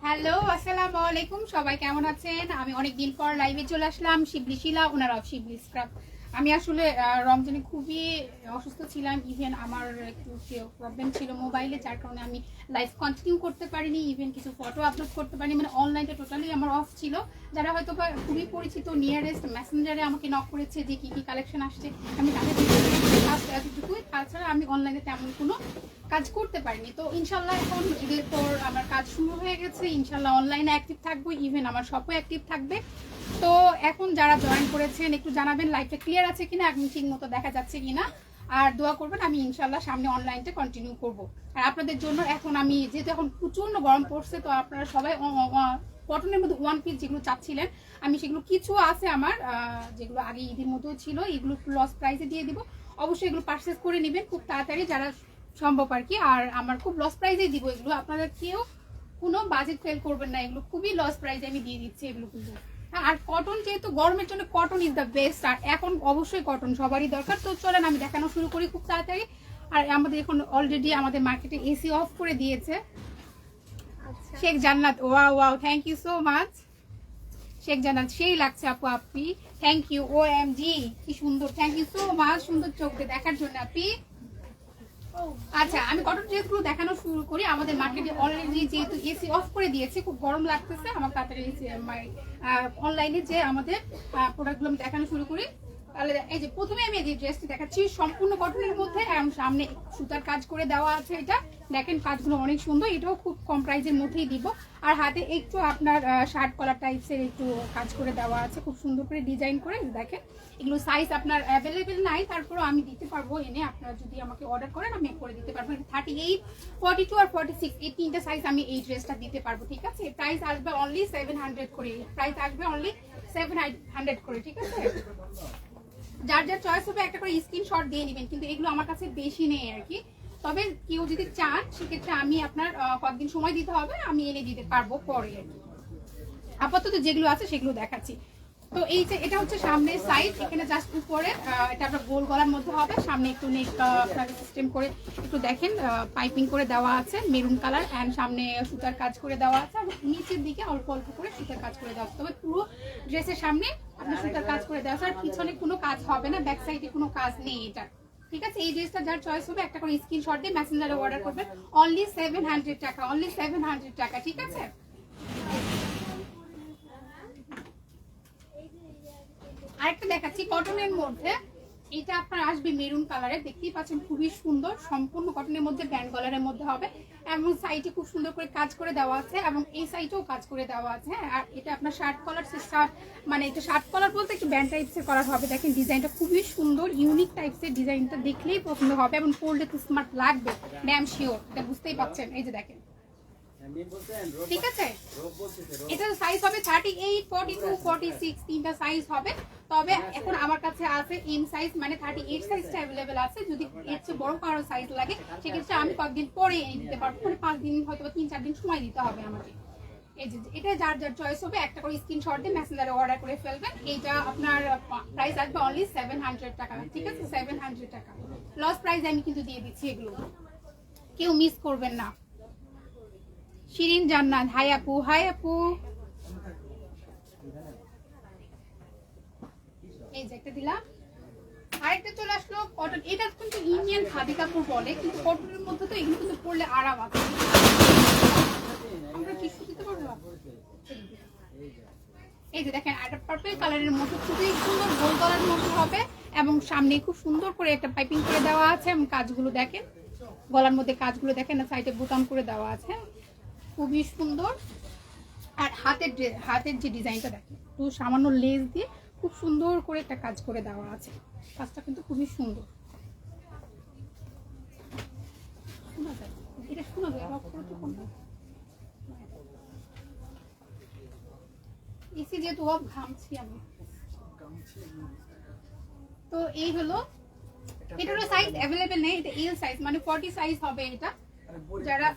Hello, আসসালামু আলাইকুম। সবাই কেমন আছেন? আমি অনেকদিন পর লাইভে চলে আসলাম। শিবলি শিলা, ওনার অফ শিবলি স্ক্রাব। আমি আসলে রমজানে খুবই অসুস্থ ছিলাম। ইভেন আমার একটু প্রবলেম ছিল মোবাইলে, যার কারণে আমি লাইভ কন্টিনিউ করতে পারিনি। ইভেন কিছু ফটো আপলোড করতে পারিনি, মানে অনলাইনটা টোটালি আমার অফ ছিল। যারা হয়তো বা খুবই পরিচিত নিয়ারেস্ট মেসেঞ্জারে আমাকে নক করেছে যে কী কী কালেকশন আসছে, আমি তাদের এতটুকুই। তাছাড়া আমি অনলাইনে তেমন কোনো কাজ করতে পারিনি। তো ইনশাল্লাহ এখন ঈদের পর আমার কাজ শুরু হয়ে গেছে। ইনশাল্লাহ অনলাইনে অ্যাক্টিভ থাকবো, ইভেন আমার শপও অ্যাক্টিভ থাকবে। তো এখন যারা জয়েন করেছেন একটু জানাবেন লাইভটা ক্লিয়ার আছে কিনা, একদম ঠিক মতো দেখা যাচ্ছে কিনা, আর দোয়া করবেন। আমি ইনশাল্লাহ সামনে অনলাইনটা কন্টিনিউ করব। আর আপনাদের জন্য এখন আমি যেহেতু এখন প্রচণ্ড গরম পড়ছে, তো আপনারা সবাই কটনের মধ্যে ওয়ান পিস যেগুলো চাচ্ছিলেন, আমি সেগুলো কিছু আছে আমার যেগুলো আগে ঈদের মতো ছিল, এগুলো লস প্রাইসে দিয়ে দিব। অবশ্যই এগুলো পারচেস করে নেবেন খুব তাড়াতাড়ি যারা সম্ভব আর কি। আর আমার খুব লস প্রাইসেই দিব এগুলো, আপনারা কেউ কোনো বাজেট ফেল করবেন না। এগুলো খুবই লস প্রাইসে আমি দিয়ে দিচ্ছি এগুলো কিন্তু। আর কটন যেহেতু গরমের জন্য কটন ইজ দ্য বেস্ট, আর এখন অবশ্যই কটন সবারই দরকার। তো চলেন আমি দেখানো শুরু করি খুব তাড়াতাড়ি। আর আমাদের এখন অলরেডি আমাদের মার্কেটে এসি অফ করে দিয়েছে Sheikh Jannat. Wow wow, thank you so much Sheikh Jannat, সেই লাগছে আপু আপনি, thank you. O M G, কি সুন্দর, থ্যাংক ইউ সো মাচ সুন্দর চোখ দিয়ে দেখার জন্য আপনি। আচ্ছা, আমি কটন ড্রেসগুলো দেখানো শুরু করি। আমাদের মার্কেটে অলরেডি যেহেতু এসি অফ করে দিয়েছে, খুব গরম লাগতেছে আমার, তাড়াতাড়ি অনলাইনে যে আমাদের প্রোডাক্টগুলো আমি দেখানো শুরু করি। তাহলে এই যে প্রথমে আমি এই ড্রেসটি দেখাচ্ছি, সম্পূর্ণ কটনের মধ্যে সামনে সুতার কাজ করে দেওয়া আছে। এটা দেখেন কাজগুলো অনেক সুন্দর, এটাও খুব কম প্রাইসের মধ্যেই দিব। আর হাতে একটু আপনার শার্ট কলার টাইপসের একটু কাজ করে দেওয়া আছে, খুব সুন্দর করে ডিজাইন করে। দেখেন এগুলো সাইজ আপনার অ্যাভেলেবেল নাই, তারপরেও আমি দিতে পারবো এনে, আপনারা যদি আমাকে অর্ডার করেন আমি করে দিতে পারবো। 38, 42 আর 46 এই তিনটা সাইজ আমি এই ড্রেসটা দিতে পারবো, ঠিক আছে। প্রাইস আসবে অনলি 700 করে, প্রাইস আসবে অনলি 700 করে, ঠিক আছে। যার যার চয়েস হবে একটা করে স্ক্রিনশট দিয়ে নেবেন, কিন্তু এগুলো আমার কাছে বেশি নেই আর কি। তবে কেউ যদি চান সেক্ষেত্রে আমি আপনার কয়েকদিন সময় দিতে হবে, আমি এনে দিতে পারবো পরে আর কি। আপাতত যেগুলো আছে সেগুলো দেখাচ্ছি। তো এই যে এটা হচ্ছে সামনের সাইড, এখানে জাস্ট উপরে এটা আপনার গোল গলার মধ্যে হবে, সামনে একটু নেক আপনার সিস্টেম করে একটু দেখেন পাইপিং করে দেওয়া আছে মেরুন কালার, অ্যান্ড সামনে সুতার কাজ করে দেওয়া আছে, এবং নিচের দিকে অল্প অল্প করে সুতার কাজ করে দেওয়া আছে। তবে পুরো ড্রেসের সামনে আপনার সুতার কাজ করে দেওয়া আছে, আর পিছনে কোনো কাজ হবে না, ব্যাক সাইডে কোনো কাজ নেই এটা, ঠিক আছে। এই ড্রেসটা যার চয়েস হবে একটা করে স্ক্রিনশট দিয়ে মেসেঞ্জারে অর্ডার করবেন, অনলি 700 টাকা, অনলি 700 টাকা, ঠিক আছে। আরেকটা দেখাচ্ছি কটনের মধ্যে, এটা আপনার আসবে মেরুন কালারের, দেখতেই পাচ্ছেন খুবই সুন্দর, সম্পূর্ণ কটনের মধ্যে ব্যান্ড কলারের মধ্যে হবে, এবং সাইডে খুব সুন্দর করে কাজ করে দেওয়া আছে, এবং এই সাইডেও কাজ করে দেওয়া আছে। আর এটা আপনার শার্ট কলার, মানে এটা শার্ট কলার বলতে একটু ব্যান্ড টাইপসের করা হবে। দেখেন ডিজাইনটা খুবই সুন্দর, ইউনিক টাইপসের ডিজাইনটা, দেখলেই পছন্দ হবে এবং পরলে তো স্মার্ট লাগবে, ড্যাম শিওর, এটা বুঝতেই পারছেন। এই যে দেখেন, ঠিক আছে। এটা সাইজ হবে 38, 42, 46 তিনটা সাইজ হবে। তবে এখন আমার কাছে আছে এম সাইজ, মানে 38 সাইজটা অ্যাভেলেবেল আছে। যদি এর চেয়ে বড় কারো সাইজ লাগে সেক্ষেত্রে আমি কয়েকদিন পরে এনে দিতে পারবো, মানে 5 দিন হয়তো 3-4 দিন সময় দিতে হবে আমাকে। এই যে এটা যার যার চয়েস হবে একটা করে স্ক্রিনশট দিয়ে মেসেঞ্জারে অর্ডার করে ফেলবেন। এইটা আপনার প্রাইস আসবে অনলি 700 টাকা, ঠিক আছে, 700 টাকা লস প্রাইস আমি কিন্তু দিয়ে দিচ্ছি, এগুলো কেউ মিস করবেন না। শিরিন জান্নাত, হাই আপু, হাই আপু। এই যে একটা দিলাম, আরেকটা চলে আসলো কটন। এটা কিন্তু ইন্ডিয়ান খাদি কাপড় বলে, কিন্তু কটনের মধ্যে তো এগুলো কিন্তু পরলে আরাম আছে। আমরা টিস্যু দিতে পারবো। এই যে দেখেন একটা পার্পল কালারের মধ্যে খুবই সুন্দর গোল গলার মধ্যে হবে, এবং সামনে খুব সুন্দর করে একটা পাইপিং করে দেওয়া আছে, এবং কাজগুলো দেখেন গলার মধ্যে কাজগুলো দেখেন, না সাইডে বোতাম করে দেওয়া আছে, খুবই সুন্দর। আর হাতের যে ডিজাইনটা দেখেন, একটু সামান্য লেস দিয়ে খুব সুন্দর করে একটা কাজ করে দেওয়া আছে, কাজটা কিন্তু খুবই সুন্দর। এটা শোনা যায় এসি যেহেতু ঘামছি আমি। তো এই হলো, এটারও সাইজ অ্যাভেলেবেল নেই, এটা এল সাইজ মানে 40 সাইজ হবে। এটা যারা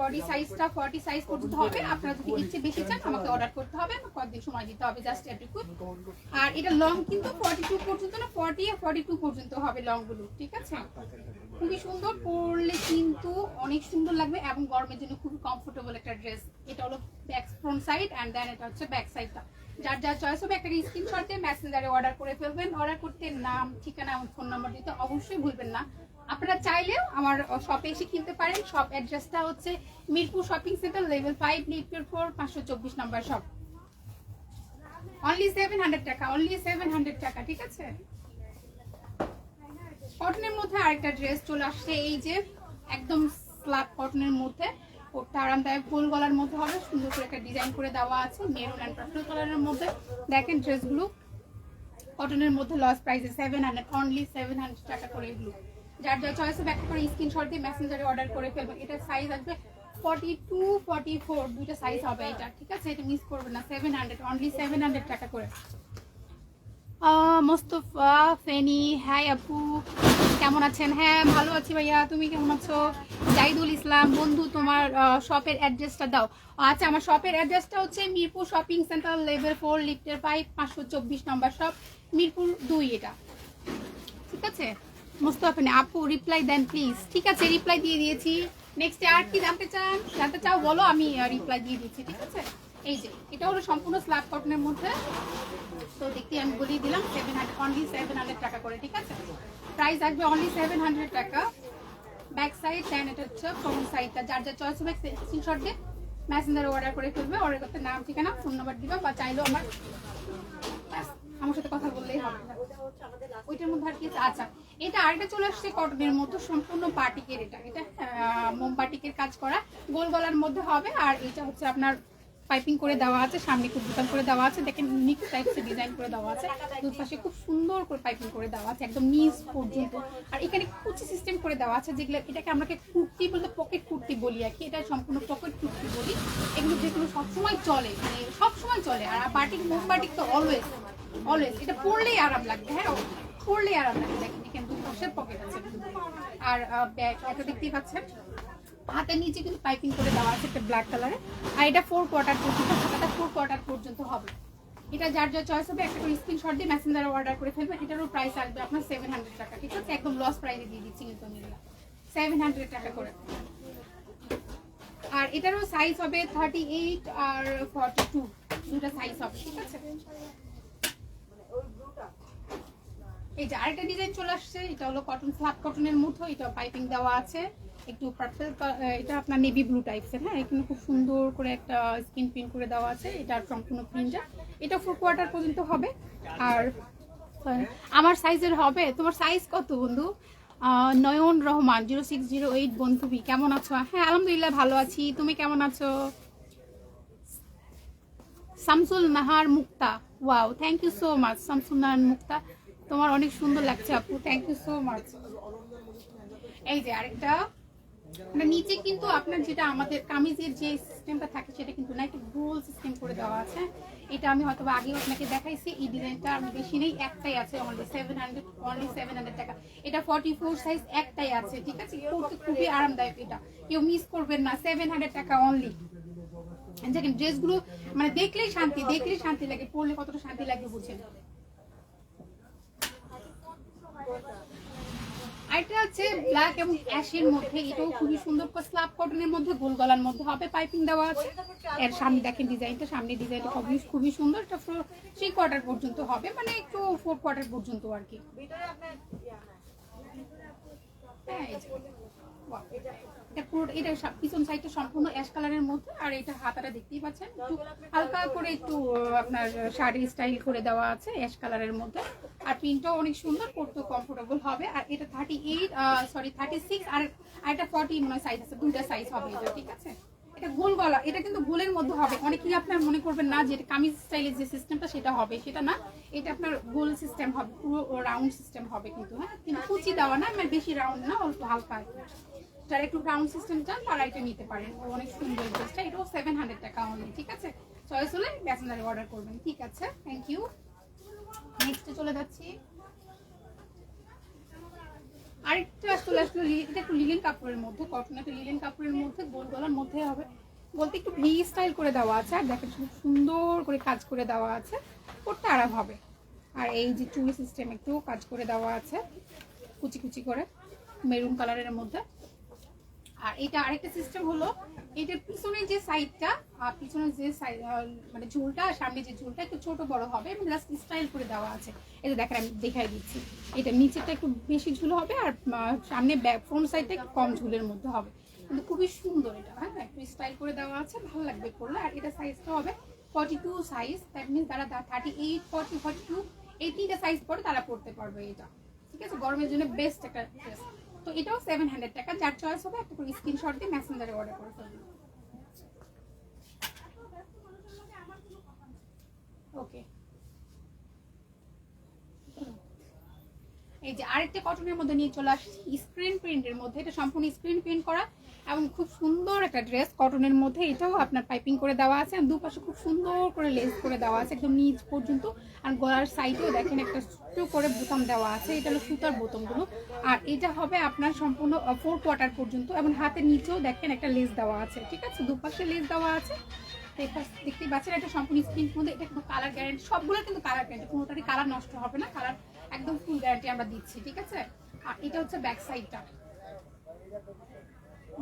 বডি সাইজটা 40 সাইজ পর্যন্ত হবে, আপনারা যদি ইচ্ছে বেশি চান আমাকে অর্ডার করতে হবে, কয়েকদিন সময় দিতে হবে, জাস্ট এটুকু। আর এটা লং কিন্তু 42 পর্যন্ত না, 40 আর 42 পর্যন্ত হবে লং গুলো, ঠিক আছে। খুবই সুন্দর, পরলে কিন্তু অনেক সুন্দর লাগবে এবং গরমের জন্য খুবই কমফোর্টেবল একটা ড্রেস। এটা হলো back front side and then এটা হচ্ছে ব্যাক সাইডটা। যার যার চয়েস হবে একটা স্ক্রিনশট দিয়ে মেসেঞ্জারে অর্ডার করে ফেলবেন। অর্ডার করতে নাম, ঠিকানা এবং ফোন নাম্বার দিতে অবশ্যই ভুলবেন না। আপনারা চাইলেও আমার শপে এসে কিনতে পারেন। শপ অ্যাড্রেসটা হচ্ছে মিরপুর শপিং সেন্টার, লেভেল 5, লিফটের 4, 524 নম্বর শপ। অনলি 700 টাকা, অনলি 700 টাকা, ঠিক আছে। কটনের মধ্যে আরেকটা ড্রেস চলে আসছে, এই যে একদম স্ল্যাব কটনের মধ্যে, ওটা আরামদায়ক গোল গলার মধ্যে হবে, সুন্দর করে একটা ডিজাইন করে দেওয়া আছে মেরুন এন্ড পার্পল কালারের মধ্যে। দেখেন ড্রেসগুলো কটনের মধ্যে লস প্রাইসে 700, অনলি 700 টাকা করে এগুলো। যার যার চয়েস হবে একটা করে স্ক্রিনশট দিয়ে মেসেঞ্জারে অর্ডার করে ফেলবেন। এটা সাইজ আসবে 42, 44 দুইটা সাইজ হবে এটা, ঠিক আছে। এটা মিস করবেন না, 700, অনলি 700 টাকা করে। মোস্তফা ফেনি, হাই আপু কেমন আছেন? হ্যাঁ ভালো আছি ভাইয়া, তুমি কেমন আছো? জাহিদুল ইসলাম, বন্ধু তোমার শপের অ্যাড্রেসটা দাও। আচ্ছা, আমার শপের অ্যাড্রেসটা হচ্ছে মিরপুর শপিং সেন্টার, লেভেল 4, লিফটের 5, 524 নম্বর শপ, মিরপুর 2 এটা, ঠিক আছে। মোস্তফা ফেনি আপু রিপ্লাই দেন প্লিজ। ঠিক আছে, রিপ্লাই দিয়ে দিয়েছি। নেক্সট আর কি জানতে চাও বলো, আমি রিপ্লাই দিয়ে দিচ্ছি, ঠিক আছে। এই যে এটা হলো সম্পূর্ণ স্ল্যাব কটনের মধ্যে, তো দেখতে আমি বলিয়ে দিলাম 700, অনলি 700 টাকা করে, ঠিক আছে। প্রাইস আসবে অনলি 700 টাকা। ব্যাক সাইড দেন এটা হচ্ছে ফ্রন্ট সাইডটা। যার যার চয়েস হবে স্ক্রিনশট দিয়ে মেসেঞ্জারে অর্ডার করে ফেলবে। অর্ডার করতে নাম, ঠিকানা, ফোন নাম্বার দিবা, বা চাইলেও আমার সাথে কথা বললেই হবে। ওইটার মধ্যে আর কি আচ্ছা, এটা আরেকটা চলে আসছে কটনের মধ্যে, সম্পূর্ণ বাটিকের। এটা মোম বাটিকের কাজ করা, গোল গলার মধ্যে হবে। আর এটা হচ্ছে আপনার পাইপিং করে দেওয়া আছে, সামনে খুব বুতাম করে দেওয়া আছে, দেখেন নিক টাইপসের ডিজাইন করে দেওয়া আছে, দুপাশে খুব সুন্দর করে পাইপিং করে দেওয়া আছে একদম নিচ পর্যন্ত। আর এখানে কুচি সিস্টেম করে দেওয়া আছে, যেগুলো এটাকে আমরা কুর্তি বলতে পকেট কুর্তি বলি আর কি, এটা সম্পূর্ণ পকেট কুর্তি বলি। এগুলো যেগুলো সবসময় চলে, মানে সবসময় চলে। আর বাটিক, মোম বাটিক তো অলওয়েজ এটা পরলেই আরাম লাগবে। হ্যাঁ, পরলেই আরাম লাগবে। দেখেন এখানে দুপাশে পকেট আছে। আর এটা দেখতেই পাচ্ছেন হাতের নিচে কিন্তু পাইপিং করে দেওয়া আছে একটা ব্ল্যাক কালারে। আর এটা 4 কোয়ার্টার পর্যন্ত, হাতাটা 4 কোয়ার্টার পর্যন্ত হবে। এটা যার যার চয়েস হবে একটা করে স্ক্রিনশট দিয়ে মেসেঞ্জারে অর্ডার করে ফেলবেন। এটারও প্রাইস আসবে আপনার 700 টাকা, ঠিক আছে। একদম লস প্রাইসে দিয়ে দিচ্ছি কিন্তু আমি 700 টাকা করে। আর এটারও সাইজ হবে 38 আর 42, দুটো সাইজ হবে, ঠিক আছে। এই যে আরেকটা ডিজাইন চলে আসছে, এটা হলো কটন, ফ্ল্যাট কটনের মধ্যে, এটা পাইপিং দেওয়া আছে একটু পার্পল, এটা আপনার নেভি ব্লু টাইপসের। হ্যাঁ, এখানে খুব সুন্দর করে একটা স্কিন প্রিন্ট করে দেওয়া আছে, এটার সম্পূর্ণ প্রিন্টটা। এটা 4 কোয়ার্টার পর্যন্ত হবে। আর আমার সাইজের হবে। তোমার সাইজ কত বন্ধু? নয়ন রহমান 0608 বন্ধুবি, কেমন আছো? হ্যাঁ আলহামদুলিল্লাহ ভালো আছি, তুমি কেমন আছো? Shamsul Nahar Mukta, wow thank you so much Shamsul Nahar Mukta, তোমার অনেক সুন্দর লাগছে আপু, থ্যাংক ইউ সো মাচ। এই যে আরেকটা, মানে নিচে কিন্তু আপনার যেটা আমাদের কামিজের যে সিস্টেমটা থাকে সেটা কিন্তু না, একটু গোল সিস্টেম করে দেওয়া আছে। এটা আমি হয়তো আগেও আপনাকে দেখাইছি। এই ডিজাইনটা বেশি নেই, একটাই আছে, অনলি 700, অনলি 700 টাকা। এটা 44 সাইজ একটাই আছে, ঠিক আছে। পরতে খুবই আরামদায়ক, এটা কেউ মিস করবেন না, 700 টাকা অনলি। দেখেন ড্রেসগুলো মানে দেখলেই শান্তি লাগে, পরলে কতটা শান্তি লাগে বুঝেন। এটা হচ্ছে ব্ল্যাক এবং অ্যাশের মধ্যে, এটাও খুবই সুন্দর স্ল্যাব কটনের মধ্যে, গোল গলার মধ্যে হবে, পাইপিং দেওয়া আছে। এর সামনে দেখেন ডিজাইনটা, সামনে ডিজাইনটা খুবই সুন্দর। এটা 3 কোয়ার্টার পর্যন্ত হবে, মানে একটু 4 কোয়ার্টার পর্যন্ত আর কি। হ্যাঁ, এটা পুরো, এটা পিছন সাইডটা সম্পূর্ণ অ্যাশ কালারের মধ্যে। আর এটা হাতাটা দেখতেই পাচ্ছেন একটু হালকা করে একটু আপনার শাড়ি স্টাইল করে দেওয়া আছে অ্যাশ কালারের মধ্যে। আর প্রিন্টটাও অনেক সুন্দর, পরতেও কমফোর্টেবল হবে। আর এটা 36 আর এটা 40 মনে হয় সাইজ আছে, দুইটা সাইজ হবে এটা, ঠিক আছে। এটা গোল গলা, এটা কিন্তু গোলের মধ্যে হবে। অনেকেই আপনার মনে করবেন না যে এটা কামিজ স্টাইলের যে সিস্টেমটা সেটা হবে, সেটা না, এটা আপনার গোল সিস্টেম হবে, পুরো রাউন্ড সিস্টেম হবে কিন্তু। হ্যাঁ, কিন্তু কুচি দেওয়া না, মানে বেশি রাউন্ড না, অল্প হালকা আর কি। যারা একটু রাউন্ড সিস্টেম চান তারা এটা নিতে পারেন, অনেক সুন্দর ড্রেসটা। এটাও 700 টাকা অনলি, ঠিক আছে। চয়েস হলে মেসেঞ্জারে অর্ডার করবেন, ঠিক আছে। Thank you. নেক্সটে চলে যাচ্ছি। আরেকটা চলে আসলো, এটা একটু লিলেন কাপড়ের মধ্যে, কটন একটা লিলেন কাপড়ের মধ্যে, গোল গলার মধ্যে হবে, বলতে একটু ভি স্টাইল করে দেওয়া আছে। আর দেখেন খুব সুন্দর করে কাজ করে দেওয়া আছে, পরতে আরাম হবে। আর এই যে চুড়ি সিস্টেম একটু কাজ করে দেওয়া আছে কুচি কুচি করে, মেরুন কালারের মধ্যে। আর এটা আরেকটা সিস্টেম হলো, এটার পিছনের যে সাইডটা, পিছনের যে সাইড মানে ঝুলটা, সামনে যে ঝুলটা একটু ছোট বড় হবে এবং জাস্ট স্টাইল করে দেওয়া আছে। এটা দেখেন আমি দেখাই দিচ্ছি, এটা নিচেরটা একটু বেশি ঝুল হবে আর সামনে ব্যাক ফ্রন্ট সাইডটা একটু কম ঝুলের মধ্যে হবে, কিন্তু খুবই সুন্দর এটা। হ্যাঁ, একটু স্টাইল করে দেওয়া আছে, ভালো লাগবে পরলে। আর এটা সাইজটা হবে 42 সাইজ, দ্যাট মিনস যারা 38, 40, 42 এই তিনটা সাইজ পরে তারা পরতে পারবে এটা, ঠিক আছে। গরমের জন্য বেস্ট একটা ড্রেস। তো এটাও 700 টাকা। যার চয়েস হবে একটা করে স্ক্রিনশট দিয়ে মেসেঞ্জারে অর্ডার করে ফেলবেন। ওকে, এই যে আরেকটা কটনের মধ্যে নিয়ে চলে আসছি, স্ক্রিন প্রিন্টের মধ্যে। এটা সম্পূর্ণ স্ক্রিন প্রিন্ট করা এবং খুব সুন্দর একটা ড্রেস কটনের মধ্যে। এটাও আপনার পাইপিং করে দেওয়া আছে, আর দুপাশে খুব সুন্দর করে লেস করে দেওয়া আছে একদম নিচ পর্যন্ত। আর গলার সাইডেও দেখেন একটা ছোট করে বোতাম দেওয়া আছে, এটা হলো সুতার বোতামগুলো। আর এটা হবে আপনার সম্পূর্ণ 4 কোয়ার্টার পর্যন্ত, এবং হাতের নিচেও দেখেন একটা লেস দেওয়া আছে, ঠিক আছে। দুপাশে লেস দেওয়া আছে, দেখতেই পাচ্ছেন। এটা সম্পূর্ণ স্ক্রিন মধ্যে। এটা কিন্তু কালার গ্যারান্টি, সবগুলো কিন্তু কালার গ্যারান্টি, কোনোটারই কালার নষ্ট হবে না, কালার একদম ফুল গ্যারান্টি আমরা দিচ্ছি, ঠিক আছে। আর এটা হচ্ছে ব্যাক সাইডটা,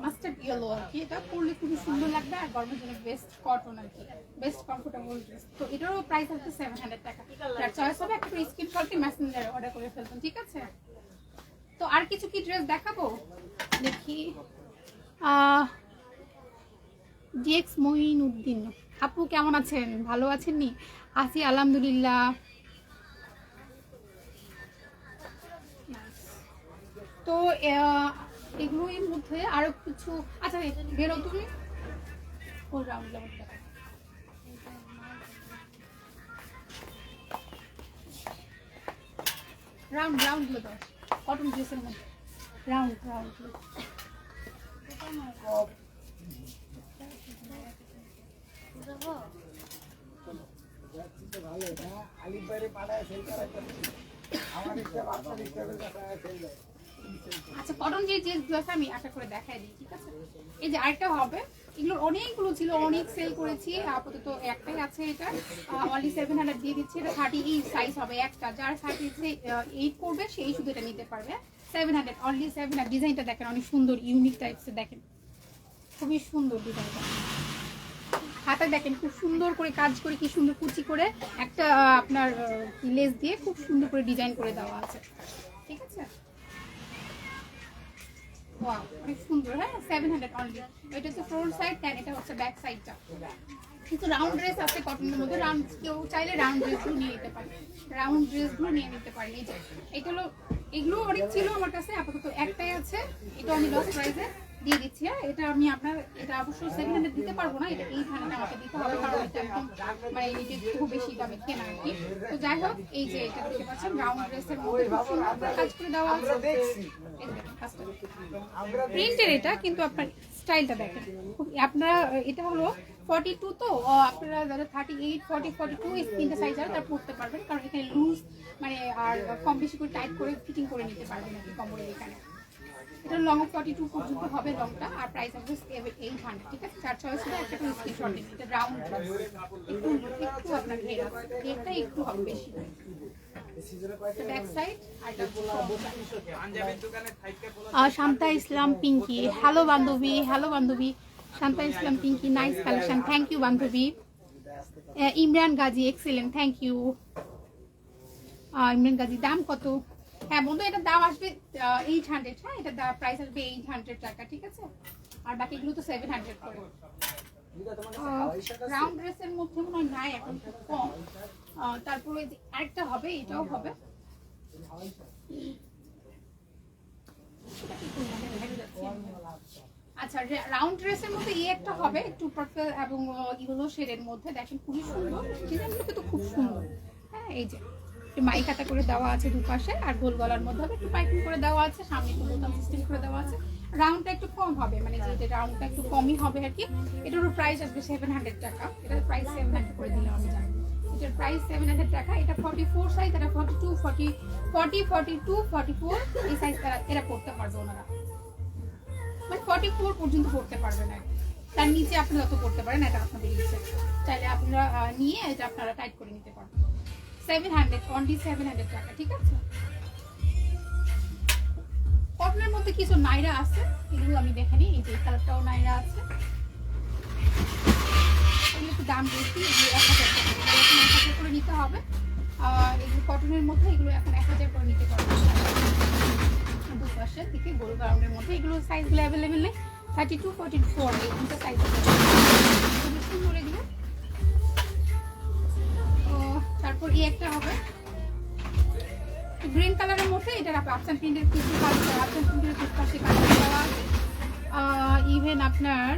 মাস্টার্ড ইয়েলো আর কি। এটা পরলে খুবই সুন্দর লাগবে আর গরমের জন্য বেস্ট কটন আর কি, বেস্ট কমফোর্টেবল ড্রেস। তো এটারও প্রাইস হচ্ছে 700 টাকা। যার চয়েস হবে একটা স্ক্রিনশট দিয়ে মেসেঞ্জারে অর্ডার করে ফেলবেন, ঠিক আছে। তো আর কিছু কি ড্রেস দেখাবো, দেখি। ডিএক্স মঈনুদ্দিন আপু কেমন আছেন, ভালো আছেন নি? আছি আলহামদুলিল্লাহ। তো এগুলোর মধ্যে আরো কিছু, আচ্ছা বেরো তুমি রাউন্ড রাউন্ড গুলো দাও, কটন ড্রেসের মধ্যে রাউন্ড রাউন্ড আচ্ছা। কটন যে ড্রেসগুলো আছে আমি একটা করে দেখাই দিই, ঠিক আছে। এই যে আরেকটা হবে, এগুলোর অনেকগুলো ছিল, অনেক সেল করেছি, আপাতত একটাই আছে। এটা অনলি 700 দিয়ে দিচ্ছি। এটা 38 সাইজ হবে একটা, যার 38 করবে সেই শুধু এটা নিতে পারবে। 700 অনলি 700। ডিজাইনটা দেখেন অনেক সুন্দর, ইউনিক টাইপসের, দেখেন খুবই সুন্দর ডিজাইনটা। হাতে দেখেন খুব সুন্দর করে কাজ করে, কি সুন্দর কুচি করে একটা আপনার লেস দিয়ে খুব সুন্দর করে ডিজাইন করে দেওয়া আছে, ঠিক আছে। ওয়াও, অনেক সুন্দর। হ্যাঁ, 700 অনলি। এটা হচ্ছে ফ্রন্ট সাইড, দেন এটা হচ্ছে ব্যাক সাইডটা। কিছু রাউন্ড ড্রেস আছে কটনের মধ্যে, রাউন্ড কেউ চাইলে রাউন্ড ড্রেসগুলো নিয়ে নিতে পারে, রাউন্ড ড্রেসগুলো নিয়ে নিতে পারে। এই যে এটা হলো, এগুলো অনেক ছিল আমার কাছে, আপাতত একটাই আছে। এটা আমি লস প্রাইসে দিয়ে দিচ্ছি। হ্যাঁ, এটা আমি আপনার, এটা অবশ্য 700 দিতে পারবো না, এটা 800 আমাকে দিতে হবে, কারণ এটা একদম মানে এটা খুব বেশি দামে কেনা আর কি। তো যাই হোক, এই যে এটা দেখতে পাচ্ছেন রাউন্ড ড্রেসের মধ্যে খুব সুন্দর কাজ করে দেওয়া আছে। প্রিন্টের এটা, কিন্তু আপনার স্টাইলটা দেখেন আপনারা। এটা হলো 42, তো আপনারা যারা 38, 40, 42 এই তিনটা সাইজ আছে তারা পড়তে পারবেন, কারণ এখানে লুজ মানে আর কম বেশি করে টাইট করে ফিটিং করে নিতে পারবেন আর কি কম্বলের এখানে। এটা লং 42 পর্যন্ত হবে লংটা, আর প্রাইস হবে 800, ঠিক আছে। চার চয়েস হলে একটা করে স্ক্রিনশট দিন। এটা রাউন্ড একটু একটু আপনার ঘের আছে, ঘেরটা একটু হবে বেশি। শান্তা ইসলাম পিঙ্কি, হ্যালো বান্ধবী, হ্যালো বান্ধবী Shanta Islam Pinky, nice collection, thank you বান্ধবী। Imran Gazi, excellent, thank you. Imran Gazi, দাম কত? হ্যাঁ বন্ধু, এটার দাম আসবে 800। হ্যাঁ, এটার প্রাইস আসবে 800 টাকা, ঠিক আছে। আর বাকিগুলো তো 700 করে। রাউন্ড ড্রেসের মধ্যে মনে হয় নাই এখন, খুব কম। তারপরে আরেকটা হবে, এটাও হবে। আচ্ছা রাউন্ড ড্রেসের মধ্যে এই একটা হবে একটু পার্পল এবং ইয়েলো শেডের মধ্যে, দেখেন খুবই সুন্দর ডিজাইনগুলো কিন্তু খুব সুন্দর। হ্যাঁ এই যে মাইক হাতা করে দেওয়া আছে দুপাশে, আর গোল গলার মধ্যে হবে একটু পাইপিং করে দেওয়া আছে, সামনে একটু বোতাম সিস্টেম করে দেওয়া আছে। রাউন্ডটা একটু কম হবে, মানে যে রাউন্ডটা একটু কমই হবে আর কি। এটারও প্রাইস আসবে 700 টাকা। এটার প্রাইস 700 করে দিলাম আমি জানি। এটার প্রাইস 700 টাকা। এটা 44 সাইজ, এটা 42, 40, 42, 44 এই সাইজ এরা পড়তে পারবে ওনারা, মানে 44 পর্যন্ত পড়তে পারবে না। তার নিচে আপনি যত পড়তে পারেন এটা আপনাদের ইচ্ছে, চাইলে আপনারা নিয়ে এটা আপনারা টাইট করে নিতে পারবেন। 700, only 700 টাকা, ঠিক আছে। কটনের মধ্যে কিছু নাইরা আছে, এগুলো আমি দেখে নিই। এই যে কালারটাও নাইরা আছে, এগুলো একটু দাম বেশি, এগুলো 1000 টাকা, 1000 করে নিতে হবে। আর এগুলো কটনের মধ্যে, এগুলো এখন 1000 করে নিতে পারবেন। দুপাশে দিকে গোল গ্রাউন্ডের মধ্যে, এগুলো সাইজগুলো অ্যাভেলেবেল নেই। 32, 44 এই দুটো সাইজ আছে, সুন্দর এগুলো। তারপর এই একটা হবে গ্রিন কালারের মধ্যে, এটার আপসান প্রিন্টের কিছু কাজ, আপসান প্রিন্টের কিছু পাশে কাজ দেওয়া আছে। ইভেন আপনার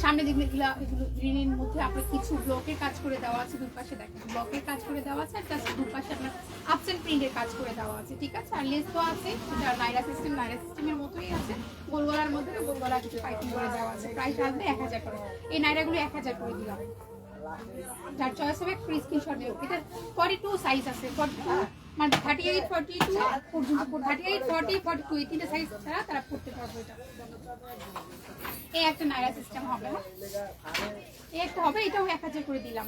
সামনে দেখলে এগুলো গ্রিনের মধ্যে আপনার কিছু ব্লকের কাজ করে দেওয়া আছে, দুপাশে দেখেন ব্লকের কাজ করে দেওয়া আছে, আর জাস্ট দুপাশে আপনার আপসান প্রিন্টের কাজ করে দেওয়া আছে, ঠিক আছে। আর লেস তো আছে, এটা নাইরা সিস্টেমের মতোই আছে, গোলগলার মধ্যে গোলগলা কিছু পাইপিং করে দেওয়া আছে। প্রাইস আসবে 1000 করে। এই নাইরাগুলো 1000 করে দিলাম। যার চয়েস হবে একটু স্ক্রিনশট দিও। এটা 42 সাইজ আছে, 42 মানে 38, 42 পর্যন্ত, 38, 40, 42 এই তিনটা সাইজ ছাড়া তারা পড়তে পারবে। এটা এই একটা নাইরা সিস্টেম হবে, এই একটা হবে, এটাও 1000 করে দিলাম।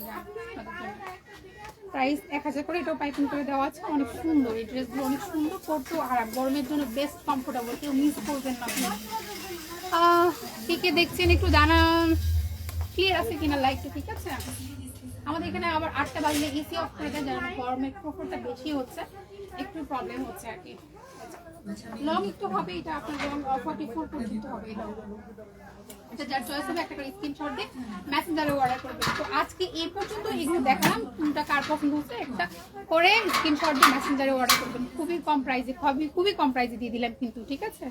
প্রাইস 1000 করে, এটাও পাইপিং করে দেওয়া আছে। অনেক সুন্দর এই ড্রেসগুলো, অনেক সুন্দর, পরতেও আরাম, গরমের জন্য বেস্ট কমফোর্টেবল, কেউ মিস করবেন না আপনি। কে দেখছেন একটু জানান ক্লিয়ার আছে কিনা লাইটটা, ঠিক আছে। আমাদের এখানে আবার 8টা বাজলে এসি অফ করে দেয়, যারা গরমের প্রখরটা বেশি হচ্ছে, একটু প্রবলেম হচ্ছে আর কি। লং একটু হবে, এটা আপনার লং 44 পর্যন্ত হবে। এটা যার চয়েস হবে একটা করে স্ক্রিনশট দিয়ে মেসেঞ্জারে অর্ডার করবেন। তো আজকে এই পর্যন্ত এগুলো দেখালাম, কোনটা কার পছন্দ হচ্ছে একটা করে স্ক্রিনশট দিয়ে মেসেঞ্জারে অর্ডার করবেন। খুবই কম প্রাইসে, খুবই কম প্রাইসে দিয়ে দিলাম কিন্তু, ঠিক আছে।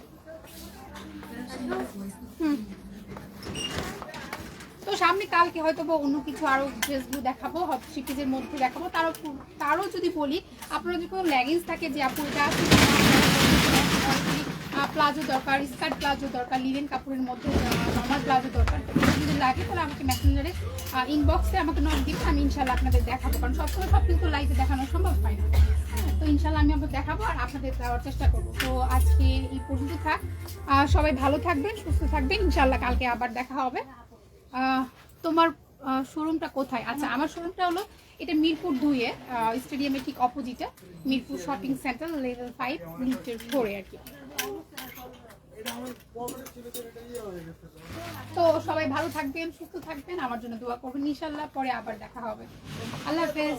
তো সামনে কালকে হয়তো অন্য কিছু আরো ড্রেসগুলো দেখাবো, হয়তো সিপিজের মধ্যে দেখাবো। তারও যদি বলি, আপনারা যদি কোনো লেগিংস থাকে যে আপু এটা প্লাজো দরকার, স্কার্ট প্লাজো দরকার, লিনেন কাপড়ের মধ্যে নর্মাল প্লাজো দরকার, যদি লাগে তাহলে আমাকে মেসেঞ্জারে ইনবক্সে আমাকে নক দিবেন, আমি ইনশাল্লাহ আপনাদের দেখাবো। কারণ সবসময় সব কিন্তু লাইভে দেখানো সম্ভব হয় না, তো ইনশাল্লাহ আমি আপনাদের দেখাবো আর আপনাদের দেওয়ার চেষ্টা করবো। তো আজকে এই পর্যন্ত থাক, সবাই ভালো থাকবেন, সুস্থ থাকবেন, ইনশাল্লাহ কালকে আবার দেখা হবে। তোমার শোরুমটা কোথায়? আচ্ছা, আমার শোরুমটা হলো এটা মিরপুর 2-এ, স্টেডিয়ামের ঠিক অপোজিটে, মিরপুর শপিং সেন্টার লেভেল 5 লিফটের 4-এ আর কি। তো সবাই ভালো থাকবেন, সুস্থ থাকবেন, আমার জন্য দোয়া করবেন, ইনশাল্লাহ পরে আবার দেখা হবে। আল্লাহ হাফেজ।